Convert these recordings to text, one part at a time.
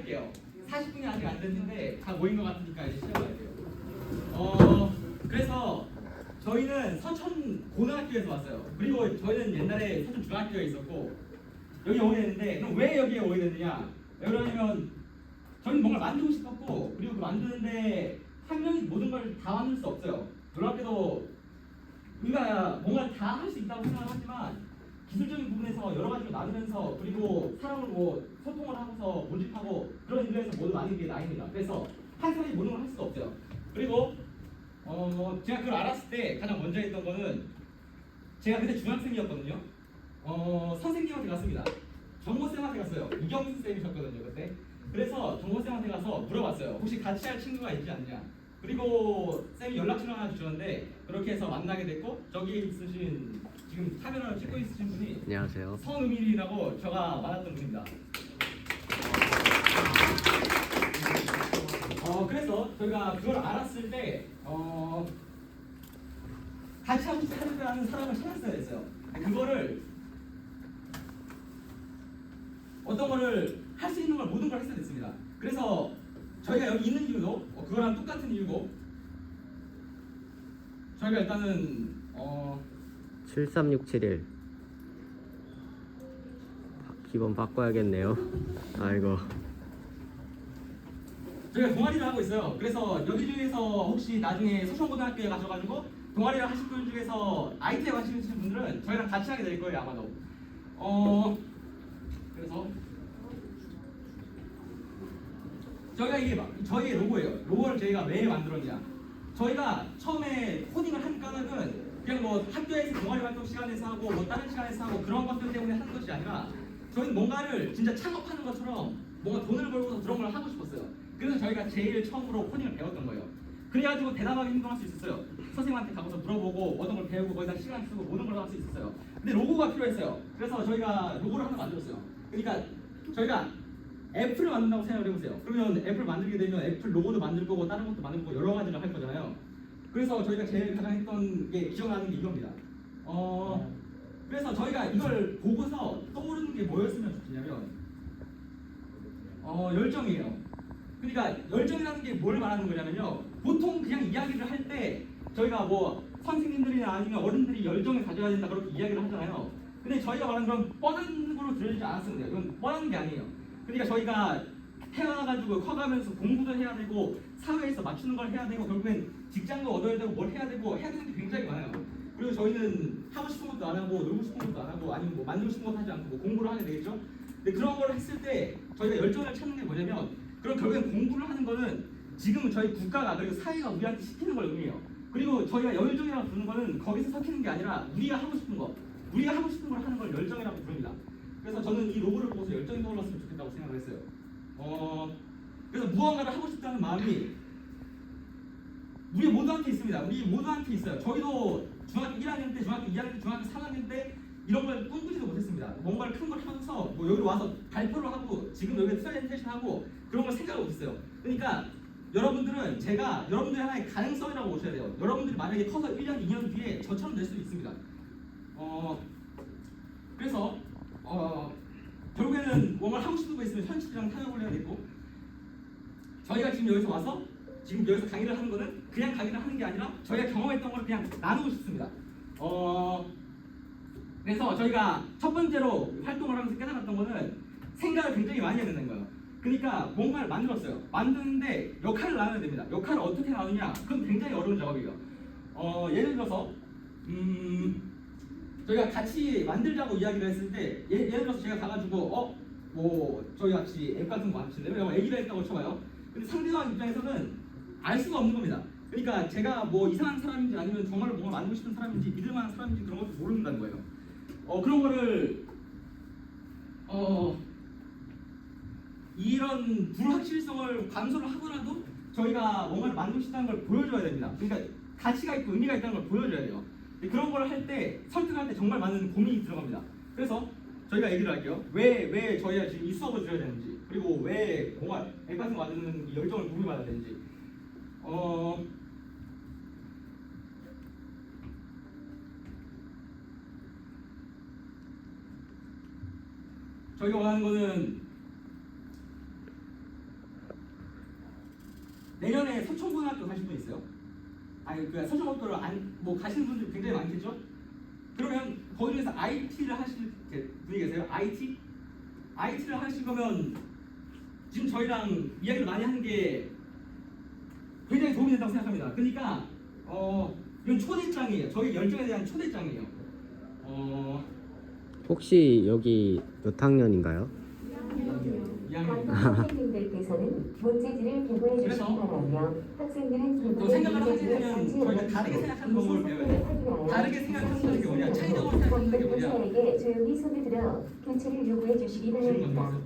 시작할게요. 40분이 아직 안 됐는데 다 모인 것 같으니까 이제 시작해야 돼요. 그래서 저희는 서천 고등학교에서 왔어요. 그리고 저희는 옛날에 서천 중학교에 있었고 여기 오게 됐는데, 그럼 왜 여기에 오게 됐느냐? 왜 그러냐면 저희는 뭔가 만들고 싶었고, 그리고 그 만드는데 한 명이 모든 걸 다 만들 수 없어요. 놀랍게도 우리가 뭔가 다 할 수 있다고 생각을 하지만 기술적인 부분에서 여러 가지를 나누면서, 그리고 사람을 뭐 소통을 하고서 모집하고 그런 일에서 모두 많은 게 나입니다. 그래서 한 사람이 모든 걸 할 수가 없어요. 그리고 제가 그걸 알았을 때 가장 먼저 했던 거는, 제가 그때 중학생이었거든요. 선생님한테 갔습니다. 정모쌤한테 갔어요. 이경수 쌤이셨거든요 그때. 그래서 정모쌤한테 가서 물어봤어요. 혹시 같이 할 친구가 있지 않냐. 그리고 쌤이 연락처를 하나 주셨는데, 그렇게 해서 만나게 됐고, 저기 있으신 지금 카메라를 찍고 있으신 분이 안녕하세요. 성음일이라고 저가 만났던 분입니다. 그래서 저희가 그걸 알았을 때 같이 하는 사람을 찾았어야 됐어요. 그거를 어떤 거를 할 수 있는 걸 모든 걸 했어야 됐습니다. 그래서 저희가 여기 있는 이유도 그거랑 똑같은 이유고, 저희가 일단은 73671 기본 바꿔야겠네요. 아이고. 저희가 동아리를 하고 있어요. 그래서 여기 중에서 혹시 나중에 서천고등학교에 가셔가지고 동아리를 하실 분 중에서 IT에 관심 있으신 분들은 저희랑 같이 하게 될 거예요 아마도. 그래서 저희가 이게 저희의 로고예요. 로고를 저희가 왜 만들었냐? 저희가 처음에 코딩을 한 까닭은 그냥 뭐 학교에서 동아리 활동 시간에서 하고 뭐 다른 시간에서 하고 그런 것들 때문에 하는 것이 아니라, 저희는 뭔가를 진짜 창업하는 것처럼 뭔가 돈을 벌고서 그런 걸 하고 싶었어요. 그래서 저희가 제일 처음으로 코딩을 배웠던 거예요. 그래가지고 대담하게 행동할 수 있었어요. 선생님한테 가서 물어보고 어떤 걸 배우고 거기다 시간 쓰고 모든 걸 할 수 있었어요. 근데 로고가 필요했어요. 그래서 저희가 로고를 하나 만들었어요. 그러니까 저희가 애플을 만든다고 생각을 해보세요. 그러면 애플 만들게 되면 애플 로고도 만들 거고 다른 것도 만들 거고 여러 가지를 할 거잖아요. 그래서 저희가 제일 가장 했던 게, 기억나는 게 이겁니다. 그래서 저희가 이걸 보고서 떠오르는 게 뭐였으면 좋겠냐면 열정이에요. 그러니까 열정이라는 게 뭘 말하는 거냐면요, 보통 그냥 이야기를 할 때 저희가 뭐 선생님들이나 아니면 어른들이 열정을 가져야 된다 그렇게 이야기를 하잖아요. 근데 저희가 말하는 건 뻔한 걸로 들려주지 않았습니다. 이건 뻔한 게 아니에요. 그러니까 저희가 태어나가지고 커가면서 공부도 해야 되고 사회에서 맞추는 걸 해야 되고 결국엔 직장도 얻어야 되고 뭘 해야 되고 해야 되는 게 굉장히 많아요. 그리고 저희는 하고 싶은 것도 안 하고 놀고 싶은 것도 안 하고 아니면 뭐 만들고 싶은 것도 하지 않고 뭐 공부를 하게 되겠죠. 근데 그런 걸 했을 때 저희가 열정을 찾는 게 뭐냐면, 그럼 결국엔 공부를 하는 거는 지금 저희 국가가 그리고 사회가 우리한테 시키는 걸 의미해요. 그리고 저희가 열정이라고 부르는 거는 거기서 섞이는 게 아니라 우리가 하고 싶은 거, 우리가 하고 싶은 걸 하는 걸 열정이라고 부릅니다. 그래서 저는 이 로고를 보고서 열정이 떠올랐으면 좋겠다고 생각을 했어요. 그래서 무언가를 하고 싶다는 마음이 우리 모두한테 있습니다. 우리 모두한테 있어요. 저희도 중학교 1학년 때, 중학교 2학년 때, 중학교 3학년 때 이런 걸 꿈꾸지도 못했습니다. 뭔가를 큰 걸 하면서 뭐 여기 와서 발표를 하고 지금 여기 프레젠테이션 하고 그런 걸 생각을 못했어요. 그러니까 여러분들은 제가 여러분들의 하나의 가능성이라고 보셔야 돼요. 여러분들이 만약에 커서 1년, 2년 뒤에 저처럼 될 수도 있습니다. 그래서 결국에는 뭔가 하고 싶은 거 있으면 현실이랑 타협을 해야 되고, 저희가 지금 여기서 와서 지금 여기서 강의를 하는 거는 그냥 강의를 하는 게 아니라 저희가 경험했던 걸 그냥 나누고 싶습니다. 그래서 저희가 첫 번째로 활동을 하면서 깨달았던 거는 생각을 굉장히 많이 해야 된다는 거예요. 그러니까 뭔가를 만들었어요. 만드는데 역할을 나눠야 됩니다. 역할을 어떻게 나누냐? 그건 굉장히 어려운 작업이에요. 예를 들어서 저희가 같이 만들자고 이야기를 했을 때 예를 들어서 제가 가가지고 뭐 저희 같이 앱 같은 거 만드실래요? 애기를 했다고 쳐봐요. 근데 상대방 입장에서는 알 수가 없는 겁니다. 그러니까 제가 뭐 이상한 사람인지 아니면 정말로 뭔가 만들고 싶은 사람인지 믿을 만한 사람인지 그런 것도 모른다는 거예요. 그런 거를 이런 불확실성을 감소를 하더라도 저희가 뭔가를 만들고 싶다는 걸 보여줘야 됩니다. 그러니까 가치가 있고 의미가 있다는 걸 보여줘야 돼요. 그런 걸 할 때 설득할 때 정말 많은 고민이 들어갑니다. 그래서 저희가 얘기를 할게요. 왜 저희가 지금 이 수업을 들어야 되는지, 그리고 왜 뭔가 앱 같은 거 만드는 열정을 공유받아야 되는지. 저희가 원하는 거는 내년에 서천고등학교 가실 분 있어요? 아니 그 서천고등학교를 뭐 가시는 분들 굉장히 많겠죠? 그러면 거기에서 IT를 하실 분이 계세요? IT를 하실 거면 지금 저희랑 이야기를 많이 하는 게 굉장히 도움이 된다고 생각합니다. 그러니까 이건 초대장이에요. 저희 열정에 대한 초대장이에요. 혹시 여기 몇 학년인가요? 2학년. 선생님들께서는 문제지를 개보해 주시기 바라며 학생들은 또 생각을 하게 되면 저희가 다르게 생각하는 방법을 배워야 돼요. 다르게 생각하는 게 뭐냐? 차이적으로 생각하는 게 뭐냐? 교사에게 조용히 손을 들어 교체를 요구해 주시기 바랍니다.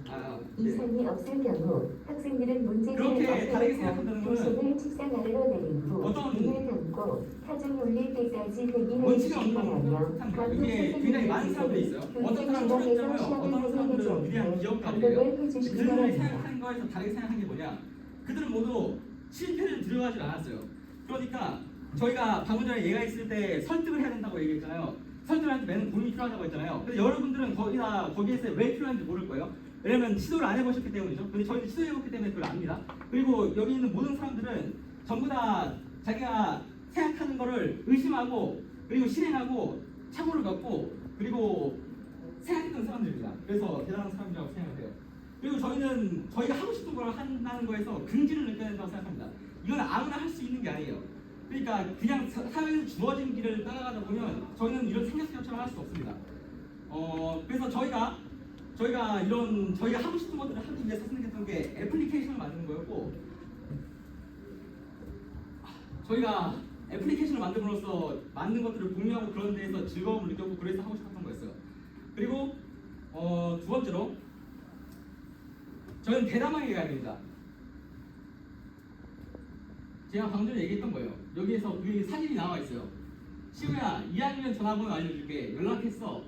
네. 이상이 없을 경우 학생들은 문제지를 그렇게 다르게 없애서 생각한다는 교실을 책상 아래로 내린 후 어떤 눈을 감고 타종 올릴 때까지 대기해 원칙이 주시기 없는 바라며 상황. 이게 굉장히 많은 사람들이 있어요. 어떤 사람은 초대장을 어떤 사람들은 위대한 기업가들이에요. 감독을 해주시기 그들이 바랍니다. 생각하는 거에서 다르게 생각한 게 뭐냐? 그들은 모두 실패를 두려워하지 않았어요. 그러니까 저희가 방금 전에 얘가 있을 때 설득을 해야 된다고 얘기했잖아요. 설득을 할 때 많은 고민이 필요하다고 했잖아요. 근데 여러분들은 거기에서 왜 필요한지 모를 거예요. 왜냐면 시도를 안 해보셨기 때문이죠. 근데 저희는 시도해봤기 때문에 그걸 압니다. 그리고 여기 있는 모든 사람들은 전부 다 자기가 생각하는 거를 의심하고 그리고 실행하고 착오를 겪고 그리고 생각했던 사람들입니다. 그래서 대단한 사람이라고 생각해요. 그리고 저희는 저희가 하고 싶은 걸 한다는 거에서 긍지를 느껴야 된다고 생각합니다. 이건 아무나 할 수 있는 게 아니에요. 그러니까 그냥 사회에서 주어진 길을 따라가다 보면 저희는 이런 생각처럼 할 수 없습니다. 그래서 저희가 이런 저희가 하고 싶은 것들을 하기 위해서 생각했던 게 애플리케이션을 만드는 거였고 저희가 애플리케이션을 만듦으로써 만든 것들을 공유하고 그런 데에서 즐거움을 느꼈고 그래서 하고 싶었던 거였어요. 그리고 두 번째로 저희는 대담하게 가야 됩니다. 제가 방금 전에 얘기했던 거예요. 여기에서 그 사진이 나와 있어요. 시우야, 이야기면 전화번호 알려줄게. 연락했어.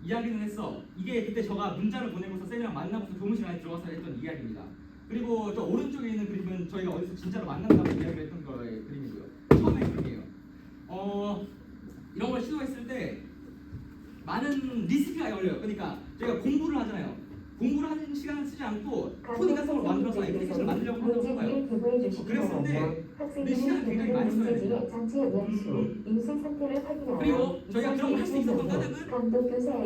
이야기는 했어. 이게 그때 제가 문자를 보내고서 쌤이랑 만나고서 교무실 안에 들어가서 했던 이야기입니다. 그리고 저 오른쪽에 있는 그림은 저희가 어디서 진짜로 만난다고 이야기를 했던 거의 그림이고요. 처음에 그림이에요. 이런 걸 시도했을 때 많은 리스크가 걸려요. 그러니까 저희가 공부를 하잖아요. 공부를 하는 시간을 쓰지 않고 코딩 같은 걸 만들어서 애플리케이션을 만들려고 한다고 해봐요. 그랬을 때 내 시간을 굉장히 많이 써야 됩니다. 그리고 저희가 그런 걸 할 수 있었던 까닭은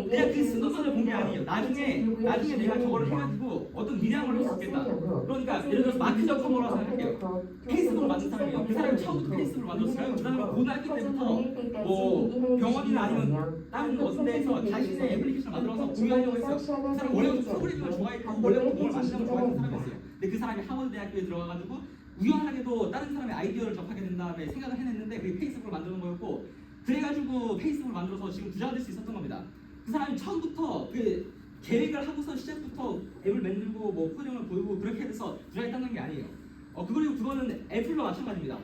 그냥 그 순서만을 본 게 아니에요. 나중에 내가 저거를 해가지고 어떤 미래한 걸 할 수 있겠다. 그러니까 예를 들어서 마크 저커버라고 생각할게요. 페이스북을 만든 사람이에요. 그 사람이 처음부터 페이스북을 만들었어요. 그 다음에 고등학교 때부터 뭐 병원이나 아니면 다른 어떤 데에서 자신의 애플리케이션을 만들어서 공유하려고 했어요. 그 사람 원래부터 프로그래밍을 좋아했고 원래부터 뭘 만드는 걸 좋아했던 사람이었어요. 근데 그 사람이 하버드 대학교에 들어가가지고 우연하게도 다른 사람의 아이디어를 접하게 된 다음에 생각을 해냈는데 그게 페이스북을 만드는 거였고 그래가지고 페이스북을 만들어서 지금 부자가 될 수 있었던 겁니다. 그 사람이 처음부터 그 계획을 하고서 시작부터 앱을 만들고 뭐 코딩을 보이고 그렇게 해서 부자가 됐다는 게 아니에요. 그리고 그거는 애플과 마찬가지입니다.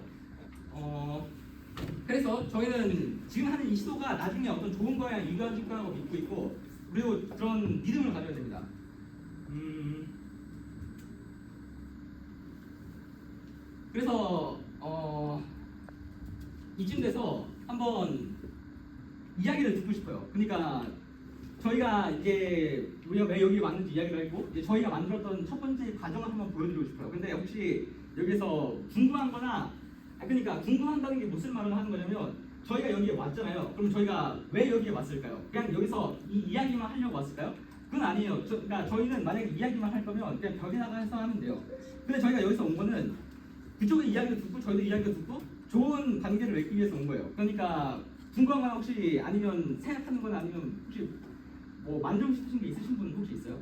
그래서 저희는 지금 하는 이 시도가 나중에 어떤 좋은 거에 이루어질 거라고 믿고 있고 그리고 그런 믿음을 가져야 됩니다. 그래서 이쯤 돼서 한번 이야기를 듣고 싶어요. 그러니까 저희가 이제 우리가 왜 여기 왔는지 이야기를 했고 이제 저희가 만들었던 첫 번째 과정을 한번 보여드리고 싶어요. 근데 혹시 여기서 궁금한거나 그러니까 궁금한다는 게 무슨 말을 하는 거냐면 저희가 여기에 왔잖아요. 그럼 저희가 왜 여기에 왔을까요? 그냥 여기서 이 이야기만 하려고 왔을까요? 그건 아니에요. 그러니까 저희는 만약에 이야기만 할 거면 그냥 벽에 나가서 하면 돼요. 근데 저희가 여기서 온 거는 그쪽의 이야기를 듣고 저희도 이야기를 듣고 좋은 관계를 맺기 위해서 온 거예요. 그러니까 궁금한 건 혹시 아니면 생각하는 건 아니면 혹시 뭐 만들고 싶으신 게 있으신 분 혹시 있어요?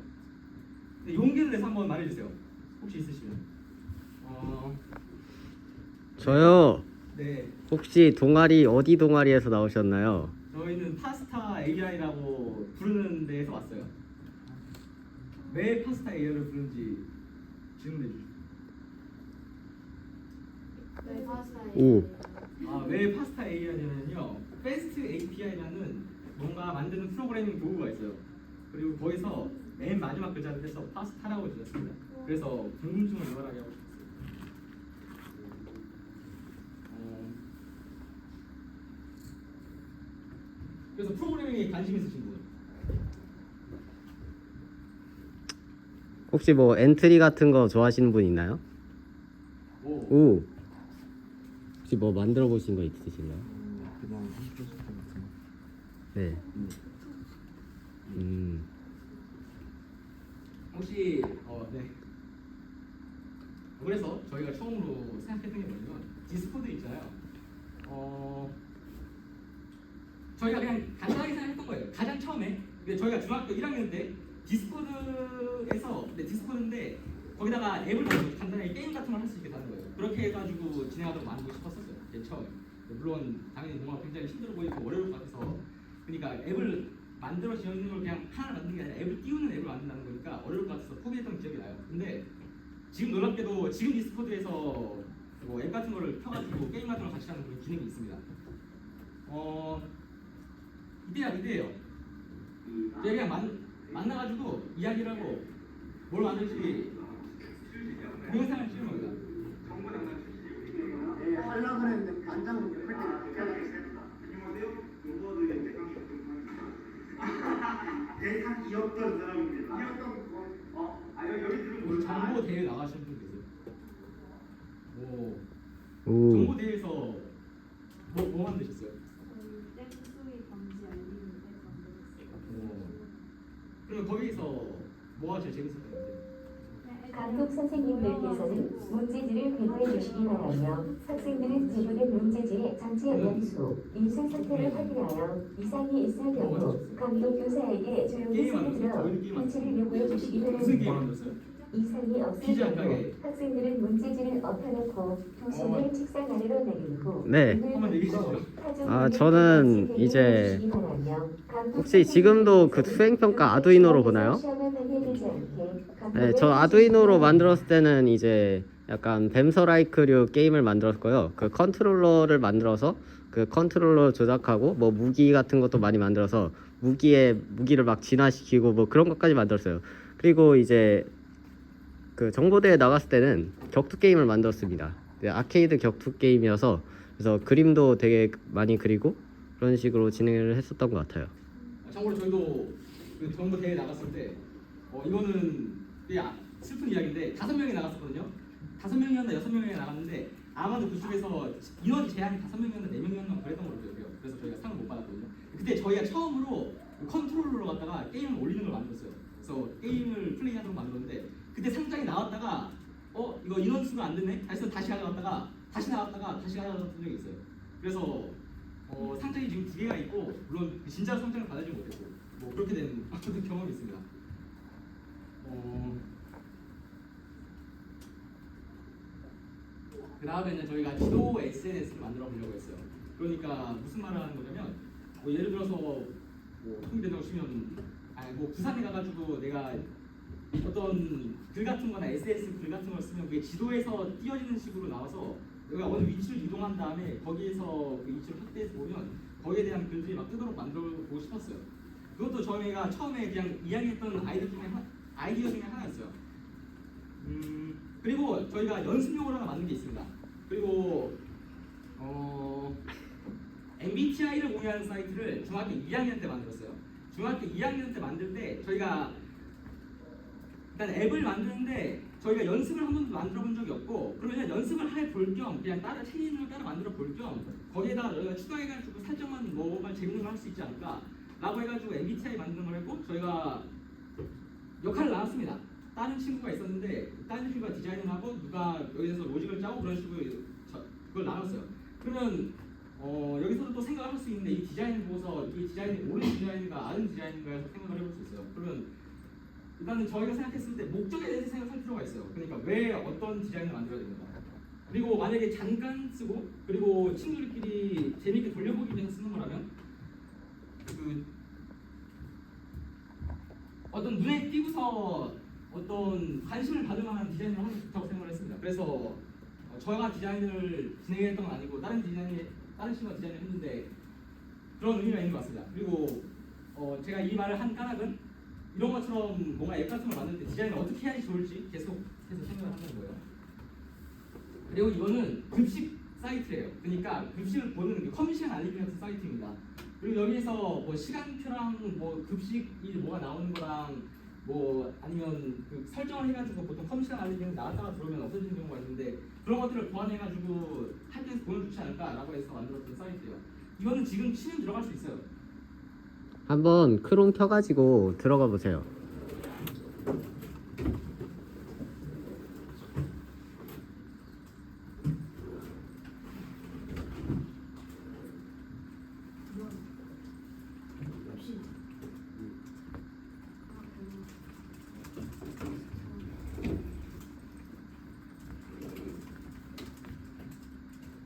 네, 용기를 내서 한번 말해주세요. 혹시 있으시면. 저요. 네. 혹시 동아리 어디 동아리에서 나오셨나요? 저희는 파스타 AI라고 부르는 데에서 왔어요. 왜 파스타 AI를 부르는지 질문해 주시죠. 네, 파스타예요. 오. 왜 파스타 AI냐면요. 패스트 API라는 뭔가 만드는 프로그래밍 도구가 있어요. 그리고 거기서 맨 마지막 글자를 떼서 파스타라고 지었습니다. 그래서 궁금증을 유발하게 하고 싶었어요. 그래서 프로그래밍에 관심 있으신 분? 혹시 뭐 엔트리 같은 거 좋아하시는 분 있나요? 오. 혹시 뭐 만들어 보신 거 있으신가요? 그냥 컴퓨터 같은 거. 네. 혹시 네. 그래서 저희가 처음으로 생각했던 게 뭐냐면 디스코드 있잖아요. 저희가 그냥 간단하게 생각했던 거예요. 가장 처음에 근데 저희가 중학교 1학년 때 디스코드에서 디스코드인데 거기다가 앱을 넣어서 간단하게 게임 같은 걸 할 수 있게 하는 거예요. 그렇게 해가지고 진행하도록 만들고 싶었었어요. 제일 처음에. 물론 당연히 뭔가 굉장히 힘들어 보이고 어려울 것 같아서 그러니까 앱을 만들어져 있는 걸 그냥 하나 만드는 게 아니라 앱을 띄우는 앱을 만든다는 거니까 어려울 것 같아서 포기했던 기억이 나요. 근데 지금 놀랍게도 지금 디스코드에서 뭐 앱 같은 거를 켜가지고 게임 같은 걸 같이 하는 그런 기능이 있습니다. 이때예요. 저희가 그냥 만나가지고 이야기를 하고 뭘 만들지 동영상을 찍는 겁니다. 하려고 그랬는데 반장 옆에 대상이었던 사람입니다. 우리 정보 대회 나가신 분 계세요? 오. 정보 대회에서 뭐 만드셨어요? 땡소리 감지 알리는 앱 만들었어요. 그럼 거기서 뭐가 제일 재밌었나요? 감독 선생님들께서는 문제지를 배부해 주시기 바라며 학생들은 제보된 문제지의 전체 연수, 인쇄 상태를 확인하여 이상이 있을 경우 감독 교사에게 조용히 소리들어 교체를 요구해 주시기 무슨 게임 바랍니다. 만들었어요? 이상이 없을 퀴즈 한 경우 가게. 학생들은 문제지를 엎어놓고 손을 책상 아래로 내린 후 네. 눈을 한번 얘기해 감고 주시죠. 타종 아, 문을 저는 같이 이제 배부해 주시기 바라며 감독 혹시 지금도 그 수행평가 아두이노로 보나요? 시험을 방해되지 않게 네, 저 아두이노로 만들었을 때는 이제 약간 뱀서라이크류 게임을 만들었고요. 그 컨트롤러를 만들어서 그 컨트롤러 조작하고 뭐 무기 같은 것도 많이 만들어서 무기를 막 진화시키고 뭐 그런 것까지 만들었어요. 그리고 이제 그 정보대회 나갔을 때는 격투 게임을 만들었습니다. 네, 아케이드 격투 게임이어서 그래서 그림도 되게 많이 그리고 그런 식으로 진행을 했었던 것 같아요. 참고로 저희도 그 정보 대회 나갔을 때 이거는 되게 슬픈 이야기인데 5명이 나갔었거든요. 5명이었나 6명이 나갔는데 아마도 그중에서 인원이 제한이 5명이었나 4명이었나 그랬던 걸로 기억해요. 그래서 저희가 상을 못 받았거든요. 그때 저희가 처음으로 그 컨트롤러로 갖다가 게임을 올리는 걸 만들었어요. 그래서 게임을 플레이하도록 만들었는데 그때 상장이 나왔다가 이거 인원수가 안 됐네? 해서 다시 가져갔다가 다시 나왔다가 다시 가져갔던 적이 있어요. 그래서 상장이 지금 2개가 있고 물론 진짜로 상장을 받아주지 못했고 뭐 그렇게 된 경험이 있습니다. 그 다음에는 저희가 지도 SNS를 만들어 보려고 했어요. 그러니까 무슨 말을 하는 거냐면 예를 들어서 뭐 통일된다고 치면 뭐 부산에 가가지고 내가 어떤 글 같은 거나 SNS 글 같은 걸 쓰면 그게 지도에서 띄어지는 식으로 나와서 내가 어느 위치를 이동한 다음에 거기에서 그 위치를 확대해서 보면 거기에 대한 글들이 막 뜨도록 만들어 보고 싶었어요. 그것도 저희가 처음에 그냥 이야기했던 아이디어 중에 하나였어요. 그리고 저희가 연습용으로 하나 만든 게 있습니다. 그리고 MBTI를 공유하는 사이트를 중학교 2학년 때 만들었어요. 중학교 2학년 때 만들 때 저희가 일단 앱을 만드는데 저희가 연습을 한 번도 만들어 본 적이 없고 그러면 연습을 해볼 겸 그냥 따라 체인을 따라 만들어 볼 겸 거기에다가 저희가 추가해가지고 살짝만 뭐만 재밌는 걸 할 수 있지 않을까 라고 해가지고 MBTI 만드는 걸 했고 저희가 역할을 나눴습니다. 다른 친구가 있었는데 다른 친구가 디자인을 하고 누가 여기서 로직을 짜고 그런 식으로 그걸 나눴어요. 그러면 여기서도 또 생각을 할 수 있는데 이 디자인을 보고서 이 디자인이 옳은 디자인인가 아는 디자인인가 해서 생각을 해볼 수 있어요. 그러면 일단은 저희가 생각했을 때 목적에 대해서 생각할 필요가 있어요. 그러니까 왜 어떤 디자인을 만들어야 되는가. 그리고 만약에 잠깐 쓰고 그리고 친구들끼리 재밌게 돌려보기 위해서 쓰는 거라면 그 어떤 눈에 띄고서 어떤 관심을 받을 만한 디자인을 하면 좋다고 생각을 했습니다. 그래서 저희가 디자인을 진행했던 건 아니고 다른 친구가 디자인을 했는데 그런 의미가 있는 것 같습니다. 그리고 제가 이 말을 한 까닭은 이런 것처럼 뭔가 앱 같은 걸 만들 때 디자인을 어떻게 해야지 좋을지 계속해서 생각을 하는 거예요. 그리고 이거는 급식 사이트예요. 그러니까 급식을 보는 커미션 알림이 같은 사이트입니다. 그리고 여기에서 뭐 시간표랑 뭐 급식이 뭐가 나오는 거랑 뭐 아니면 그 설정을 해가지고 보통 컴퓨터 알리기는 나갔다가 들어오면 없어지는 경우가 있는데 그런 것들을 보완해가지고 학교에서 보면 좋지 않을까라고 해서 만들었던 사이트예요. 이거는 지금 치면 들어갈 수 있어요. 한번 크롬 켜가지고 들어가 보세요.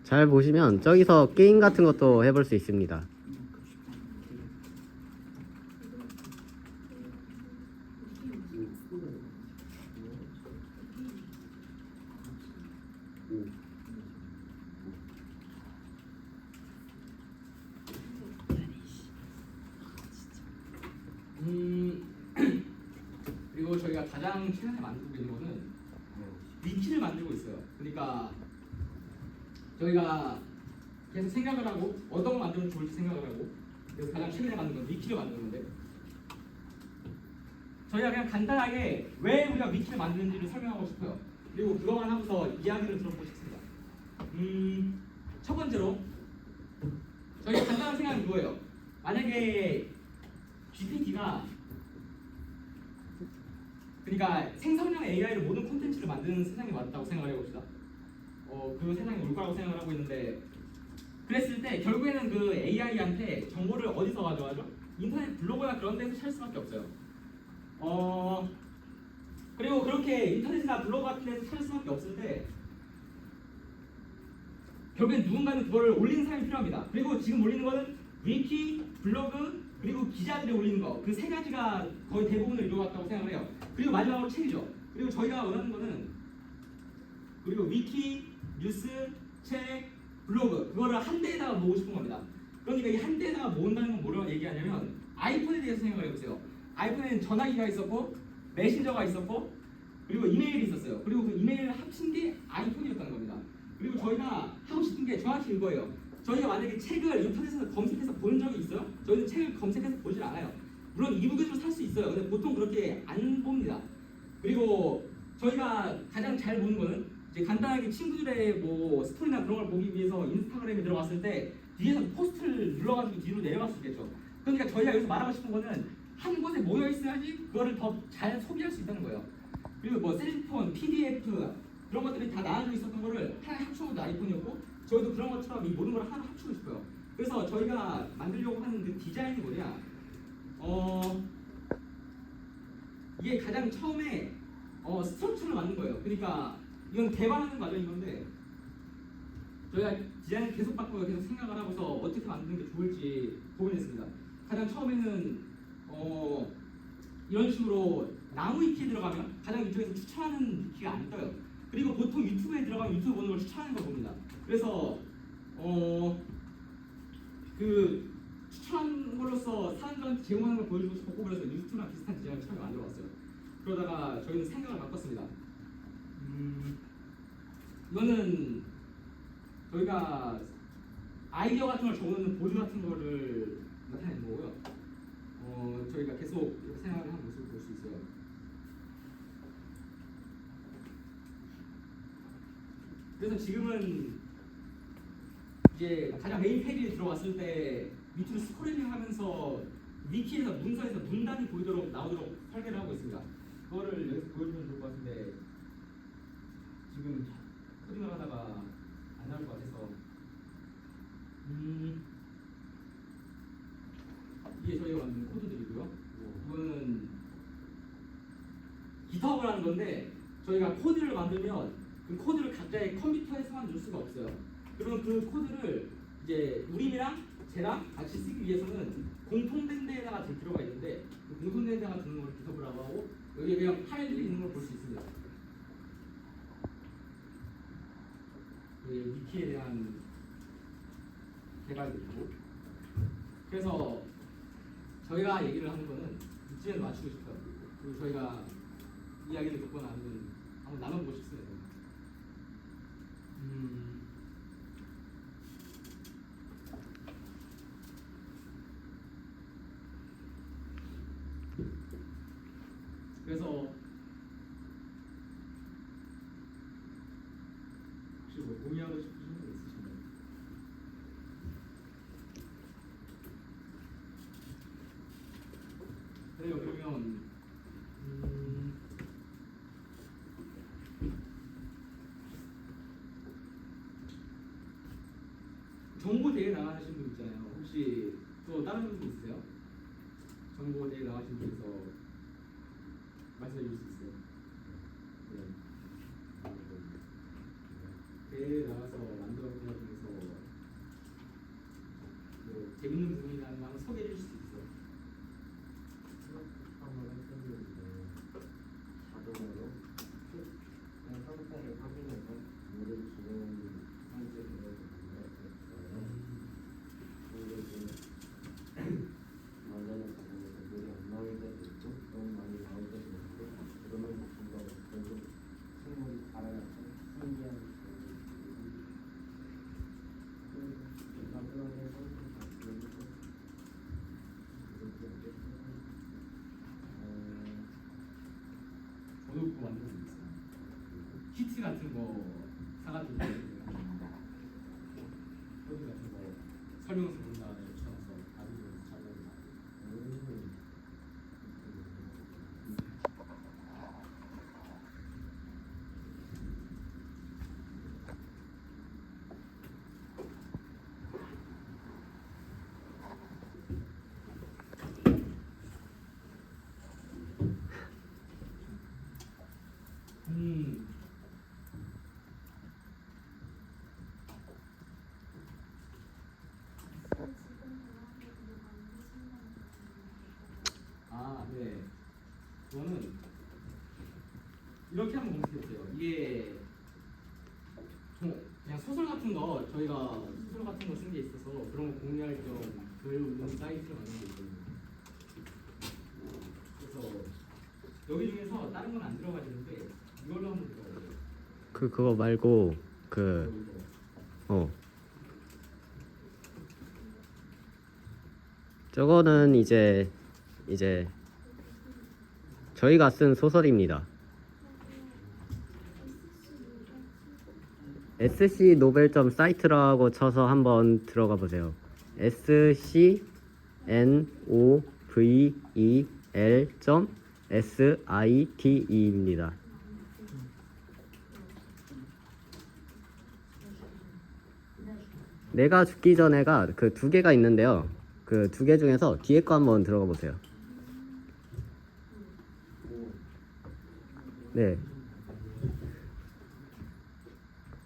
잘 보시면 저기서 게임 같은 것도 해볼 수 있습니다. 그리고 저희가 가장 최근에 만들고 있는 거는 위키를 만들고 있어요. 그러니까 저희가 계속 생각을 하고 어떤 걸 만들면 좋을지 생각을 하고 그래서 가장 최근에 만든 건 위키를 만드는 건데 저희가 그냥 간단하게 왜 우리가 위키를 만드는지를 설명하고 싶어요. 그리고 그것만 하고서 이야기를 들어보고 싶습니다. 첫 번째로 저희가 간단한 생각이 그거예요. 만약에 GPT가 그러니까 생성형 AI로 모든 콘텐츠를 만드는 세상이 왔다고 생각을 해봅시다. 그 세상이 올 거라고 생각을 하고 있는데 그랬을 때 결국에는 그 AI한테 정보를 어디서 가져가죠? 인터넷 블로그나 그런 데서 찾을 수밖에 없어요. 그리고 그렇게 인터넷이나 블로그 같은 데서 찾을 수밖에 없을 때 결국엔 누군가는 그거를 올리는 사람이 필요합니다. 그리고 지금 올리는 거는 위키, 블로그, 그리고 기자들이 올리는 거 그 세 가지가 거의 대부분을 이루어갔다고 생각을 해요. 그리고 마지막으로 책이죠. 그리고 저희가 원하는 거는 그리고 위키, 뉴스, 책, 블로그 그거를 한 대에다가 모으고 싶은 겁니다. 그러니까 이 한 대에다가 모은다는 건 뭐라고 얘기하냐면 아이폰에 대해서 생각을 해보세요. 아이폰에는 전화기가 있었고 메신저가 있었고 그리고 이메일이 있었어요. 그리고 그 이메일을 합친 게 아이폰이었다는 겁니다. 그리고 저희가 하고 싶은 게 정확히 이거예요. 저희가 만약에 책을 인터넷에서 검색해서 보는 적이 있어요? 저희는 책을 검색해서 보질 않아요. 물론 이북으로 살 수 있어요. 근데 보통 그렇게 안 봅니다. 그리고 저희가 가장 잘 보는 거는 이제 간단하게 친구들의 뭐 스토리나 그런 걸 보기 위해서 인스타그램에 들어갔을 때 뒤에서 포스트를 눌러가지고 뒤로 내려갈 수 있겠죠. 그러니까 저희가 여기서 말하고 싶은 거는 한 곳에 모여 있어야지 그거를 더 잘 소비할 수 있다는 거예요. 그리고 뭐 셀폰, PDF 그런 것들이 다 나눠져 있었던 거를 하나에 합쳐서 아이폰이었고 저희도 그런 것처럼 이 모든 걸 하나 합치고 싶어요. 그래서 저희가 만들려고 하는 그 디자인이 뭐냐? 이게 가장 처음에 스트럭처를 만든 거예요. 그러니까 이건 개발하는 과정인 건데 저희가 디자인을 계속 바꾸고 계속 생각을 하고서 어떻게 만드는 게 좋을지 고민했습니다. 가장 처음에는 이런 식으로 나무 위키에 들어가면 가장 이쪽에서 추천하는 위키가 안 떠요. 그리고 보통 유튜브에 들어가면 유튜브 보는 걸 추천하는 걸 봅니다. 그래서 그 추천한 걸로써 사람들한테 제공하는 걸 보여주고 싶었고 그래서 유튜브랑 비슷한 디자인을 처음에 만들어봤어요. 그러다가 저희는 생각을 바꿨습니다. 이거는 저희가 아이디어 같은 걸 적어놓는 보드 같은 거를 나타내는 거고요. 저희가 계속 이렇게 생각을 하는 모습을 볼 수 있어요. 그래서 지금은 이제 가장 메인 페이지에 들어왔을 때 밑으로 스크롤링 하면서 위키에서 문서에서 문단이 보이도록 나오도록 설계를 하고 있습니다. 그거를 여기서 보여주면 좋을 것 같은데 지금 코딩을 하다가 안 나올 것 같아서 이게 저희가 만든 코드들이고요. 이거는 GitHub라는 건데 저희가 코드를 만들면 그 코드를 각자의 컴퓨터에서만 넣을 수가 없어요. 그러면 그 코드를 이제 우림이랑 쟤랑 같이 쓰기 위해서는 공통된 데에다가 들 필요가 있는데 그 공통된 데다가 드는 걸 GitHub라고 하고 여기에 그냥 파일들이 있는 걸 볼 수 있습니다. 위키에 대한 개발들이고 그래서 저희가 얘기를 하는 거는 이쯤에는 맞추고 싶어요. 그리고 저희가 이야기를 듣거나 아니면 한번 나눠보고 싶습니다. 혹시 뭐 공유하고 싶으신 거 있으신가요? 그래요. 그러면 정보 대회 나가신 분 있잖아요. 혹시 또 다른 분 있으세요? 정보 대회 나가신 분에서 말씀해 주실 수 있어요? 네. 대회 나가서 만들었던 것 중에서 뭐 재밌는 부분이나 한번 소개해 주실 수 있어요? 한번 했었는데 자동으로 그냥 상태를 확인해서 물을 주는 상태를 만들었어요. 근데 이제 완전히 자동에서 물이 안 나올 때도 있고 너무 많이 나올 때도 있고 그러면 뭔가 결국 식물이 자라나서 신기한 마지막에 저도 그거 만들어 있어요. 키트 같은 거 사가지고 코드 같은 거 설명서 본 다음에 붙여서 나중에 작업을 아, 네. 그거는 이렇게 한번 검색해보세요. 이게 그냥 소설 같은 거 저희가 소설 같은 거 쓴 게 있어서 그런 거 공유할 겸글 올리는 사이트를 만든 게 있거든요. 그래서 여기 중에서 다른 건 안 들어가지는데 이걸로 한번 들어가세요. 그거 말고 저거는 이제 저희가 쓴 소설입니다. SC 노벨.점 사이트라고 쳐서 한번 들어가 보세요. SCNOVEL.SITE입니다. 내가 죽기 전에가 그 두 개가 있는데요. 그 두 개 중에서 뒤에 거 한번 들어가 보세요. 네.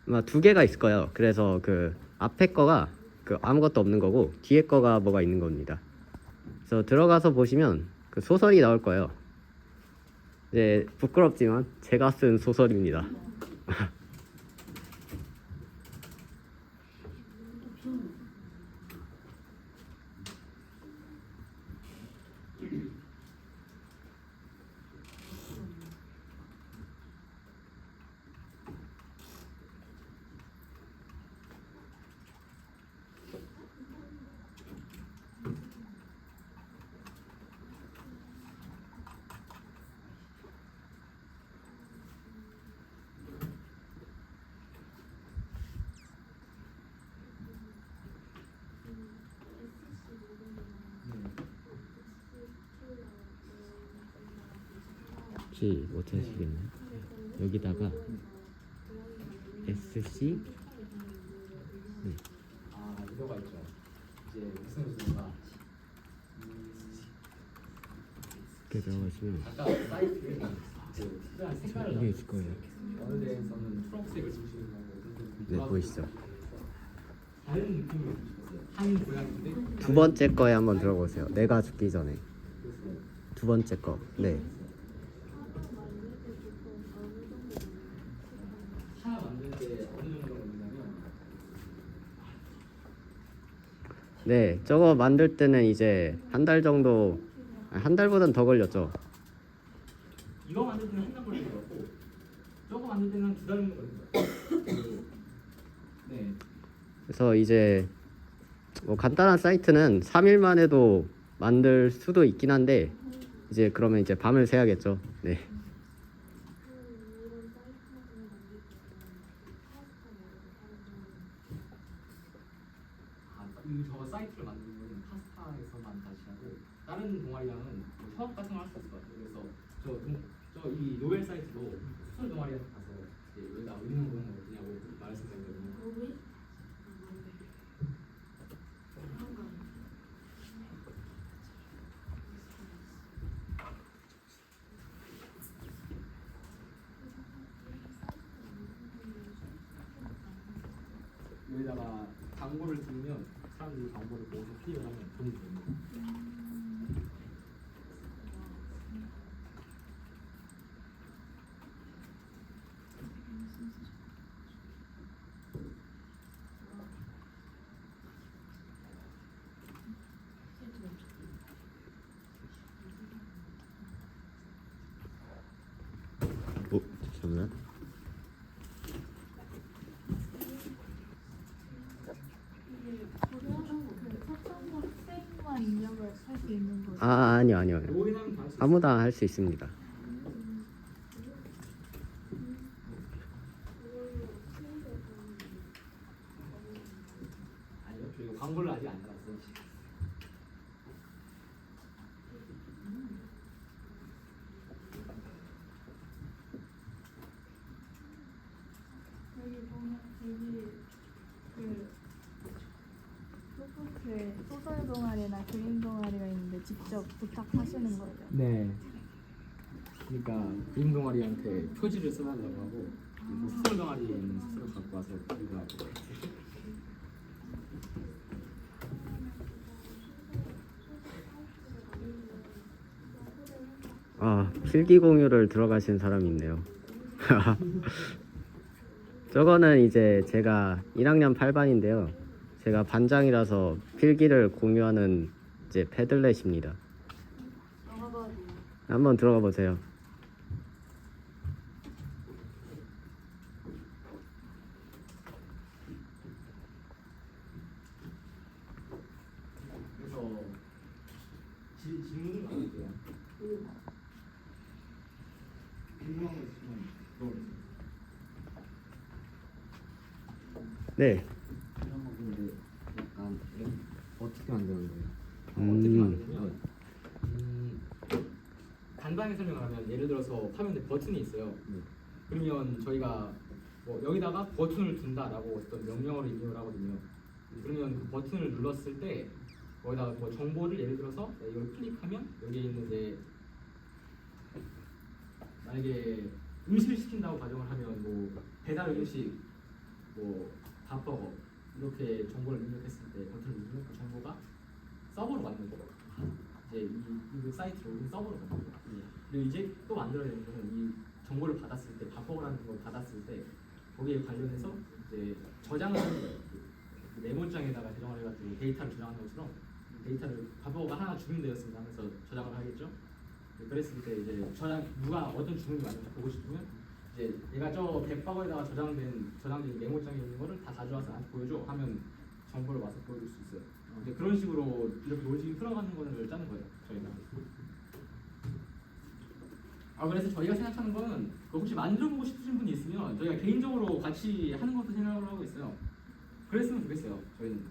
아마 두 개가 있을 거예요. 그래서 그 앞에 거가 그 아무것도 없는 거고 뒤에 거가 뭐가 있는 겁니다. 그래서 들어가서 보시면 그 소설이 나올 거예요. 네, 부끄럽지만 제가 쓴 소설입니다. 혹시 못 찾으시겠나요? 여기다가 SC 아, 이거가 있죠. 이제 무슨 소리가 이렇게 들어가시면 아까 사이트에 그 특별한 색깔을 이게 있을 거예요. 어느 데에서는 초록색을 주시는 거고 네, 보이시죠? 다른 느낌을 주시겠어요. 한 모양인데 두 번째 거에 한번 들어보세요. 내가 죽기 전에 두 번째 거. 네. 하나 만드는데 어느 정도 걸리냐면 네, 저거 만들 때는 이제 한 달 정도, 한 달보단 더 걸렸죠. 이거 만들 때는 한 달 걸리는 것 같고 저거 만들 때는 한 2달 정도 걸리는 것 같아요. 네. 그래서 이제 뭐 간단한 사이트는 3일만 해도 만들 수도 있긴 한데 이제 그러면 이제 밤을 새야겠죠. 네. 저거 사이트를 만드는 거는 파스타에서만 다시 하고 다른 동아리랑은 뭐 협업 같은 걸 할 수 있을 것 같아요. 그래서 저 이 노벨 사이트도 소설 동아리한테 가서 이제 여기다 의논 보는 거 어떠냐고 말했었거든요. 여기다가 광고를 들으면 사람들이 광고를 보고서 클릭을 하면 돈이 됩니다. 잠시만요. 이게 고등학교 그 초등부 학생만 입력을 할 수 있는 거죠? 아니요. 로그인하면 다할수 있어요. 아무나 할 수 있습니다. 아니요, 저희가 광고를 아직 안 달았어요. 여기 보면 여기 그 소프트에 소설 동아리나 그림 동아리가 있는데 직접 부탁하시는 거예요? 네. 그러니까 그림 동아리한테 표지를 써달라고 하고 그리고 소설 동아리에 있는 소설을 갖고 와서 우리가 필기 공유를 들어가신 사람이 있네요. 저거는 이제 제가 1학년 8반인데요. 제가 반장이라서 필기를 공유하는 이제 패들렛입니다. 한번 들어가 보세요. 그래서 질문을 나눌게요. 궁금한 거 있으면 물어보세요. 네. 이런 거 근데 약간 어떻게 만드는 거예요? 어떻게 만드냐면 간단하게 설명을 하면 예를 들어서 화면에 버튼이 있어요. 그러면 저희가 뭐 여기다가 버튼을 둔다라고 어떤 명령어를 입력을 하거든요. 그러면 그 버튼을 눌렀을 때 거기다가 뭐 정보를 예를 들어서 이걸 클릭하면 여기에 있는 이제 만약에 음식을 시킨다고 가정을 하면 뭐 배달 음식 뭐 밥버거 이렇게 정보를 입력했을 때 버튼을 누르면 그 정보가 서버로 가는 거죠. 이제 이 사이트로 오는 서버로 가는 거죠. 그리고 이제 또 만들어야 되는 거는 이 정보를 받았을 때 밥버거라는 걸 받았을 때 거기에 관련해서 이제 저장을 하는 거예요. 그 메모장에다가 저장을 해가지고 데이터를 저장하는 것처럼 데이터를 밥버거가 하나 주문되었습니다 하면서 저장을 하겠죠. 그랬을 때 이제 저장 누가 어떤 주문이 왔는지 보고 싶으면 이제 내가 저 백박에다가 저장된 메모장에 있는 거를 다 가져와서 나한테 보여줘 하면 정보를 와서 보여줄 수 있어요. 이제 그런 식으로 이렇게 로직이 흘러가는 거를 짜는 거예요. 저희가. 그래서 저희가 생각하는 거는 그거 혹시 만들어보고 싶으신 분이 있으면 저희가 개인적으로 같이 하는 것도 생각을 하고 있어요. 그랬으면 좋겠어요. 저희는.